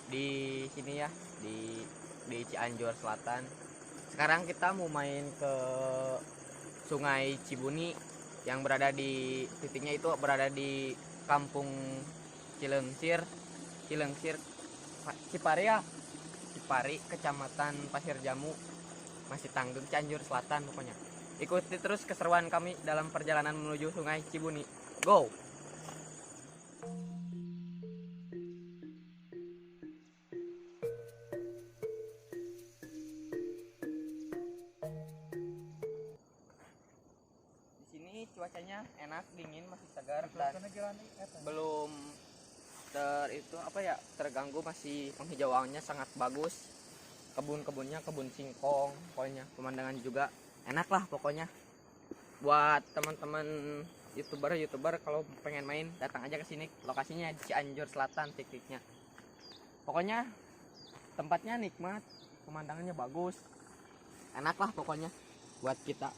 di sini ya, di Cianjur Selatan. Sekarang kita mau main ke Sungai Cibuni yang berada di titiknya itu berada di Kampung Cilengsir, Cilengsir Cipari ya, Cipari, Kecamatan Pasir Jamu, Masih Tanggeng, Cianjur Selatan pokoknya. Ikuti terus keseruan kami dalam perjalanan menuju Sungai Cibuni. Go! Di sini cuacanya enak, dingin, masih segar dan belum terganggu, masih penghijauannya sangat bagus. Kebun-kebunnya kebun singkong, pokoknya pemandangan juga enak lah pokoknya. Buat teman-teman youtuber kalau pengen main datang aja ke sini, lokasinya di Cianjur Selatan titiknya. Pokoknya tempatnya nikmat, pemandangannya bagus, enak lah pokoknya buat kita.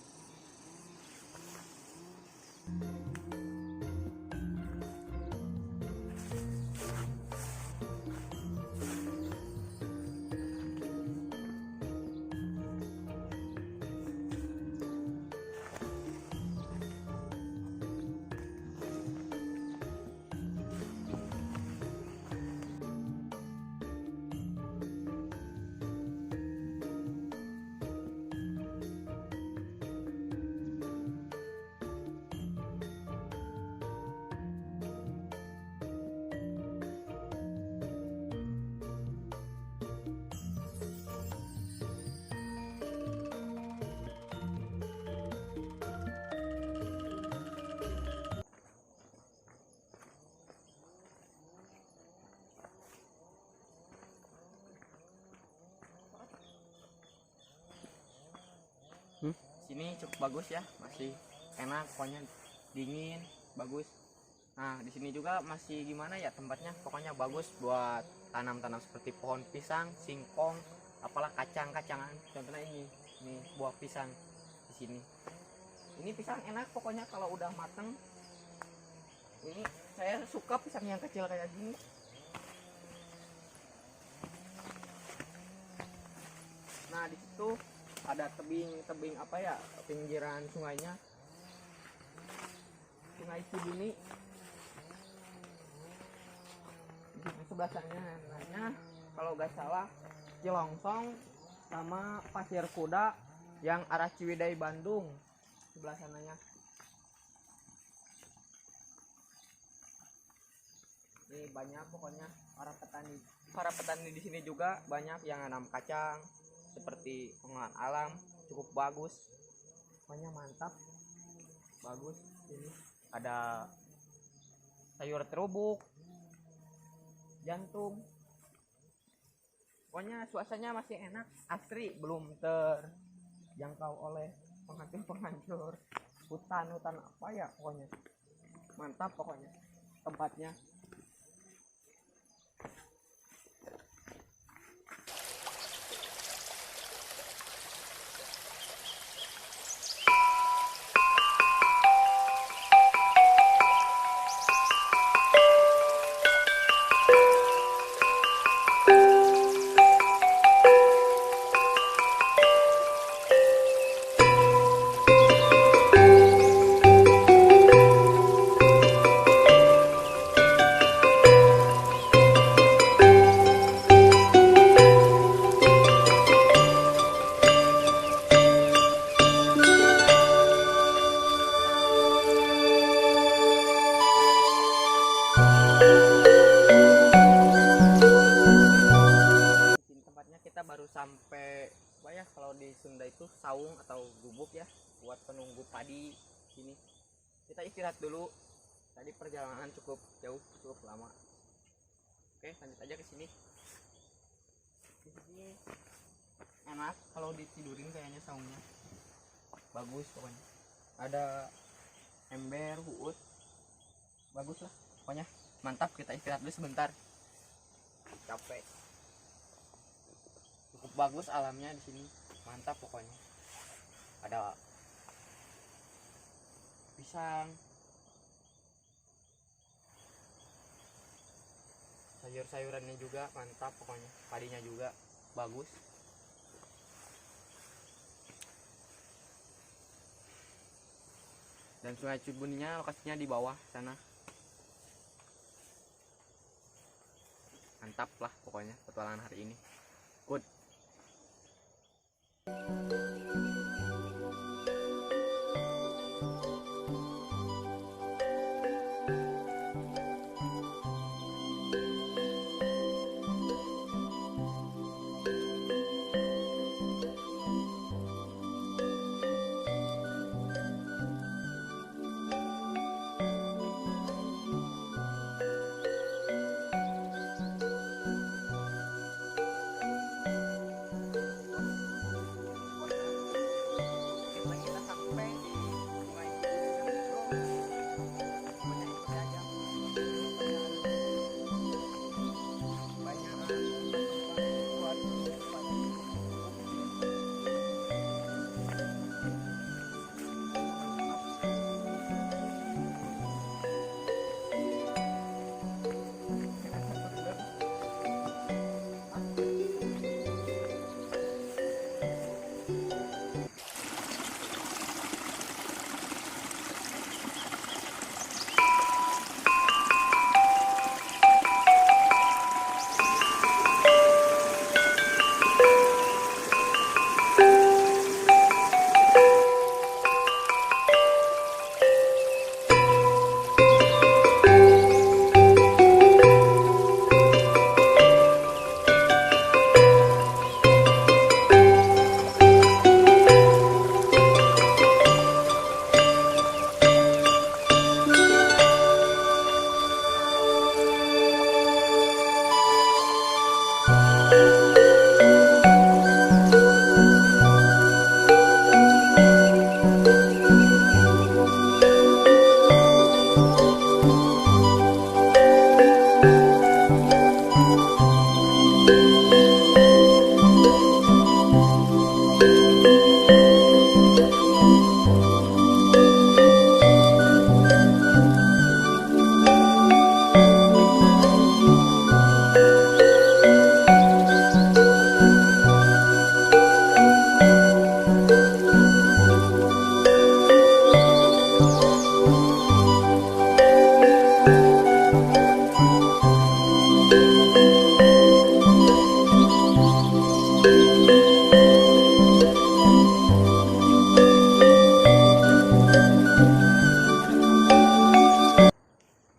Sini cukup bagus ya, masih enak pokoknya, dingin, bagus. Nah di sini juga masih gimana ya, tempatnya pokoknya bagus buat tanam-tanam seperti pohon pisang, singkong, apalah kacang-kacangan. Contohnya ini buah pisang di sini. Ini pisang enak pokoknya kalau udah mateng. Ini saya suka pisang yang kecil kayak gini. Nah di situ ada tebing pinggiran sungainya, Sungai Cibuni. Di sebelah sana namanya kalau nggak salah Cilongsong sama Pasir Kuda yang arah Ciwidey Bandung, sebelah sananya. Ini banyak pokoknya para petani di sini juga banyak yang nanam kacang, seperti pengolahan alam, cukup bagus, pokoknya mantap, bagus. Ini ada sayur terubuk, jantung, pokoknya suasananya masih enak, asri, belum terjangkau oleh penghancur hutan apa ya, pokoknya mantap pokoknya tempatnya. Kita baru sampai kalau di Sunda itu saung atau gubuk ya, buat penunggu padi sini. Kita istirahat dulu, tadi perjalanan cukup jauh, cukup lama. Oke, lanjut aja ke sini. Di sini enak kalau ditidurin, kayaknya saungnya bagus pokoknya. Ada ember, huut, bagus lah pokoknya, mantap. Kita istirahat dulu sebentar, capek. Cukup bagus alamnya di sini, mantap pokoknya. Ada pisang, sayur-sayurannya juga mantap pokoknya, padinya juga bagus. Dan Sungai Cibuninya lokasinya di bawah sana. Mantap lah pokoknya petualangan hari ini. Good. Kita sampai di Sungai Cibuninya, bro. Pokoknya itu aja. Banyak tempat buat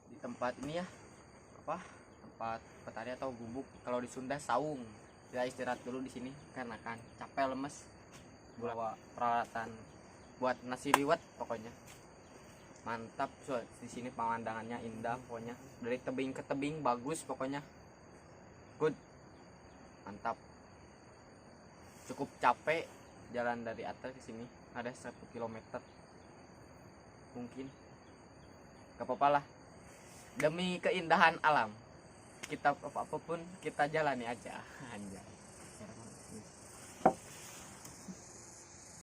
di tempat ini ya, apa, tempat petani atau gubuk, kalau di Sunda saung. Kita istirahat dulu di sini karena kan capek lemes, bawa peralatan buat nasi liwet pokoknya. Mantap, so, di sini pemandangannya indah pokoknya, dari tebing ke tebing bagus pokoknya. Good, mantap. Cukup capek jalan dari atas ke sini, ada 1 kilometer mungkin. Gak apa-apa lah, demi keindahan alam kita apapun kita jalani aja. Anjay.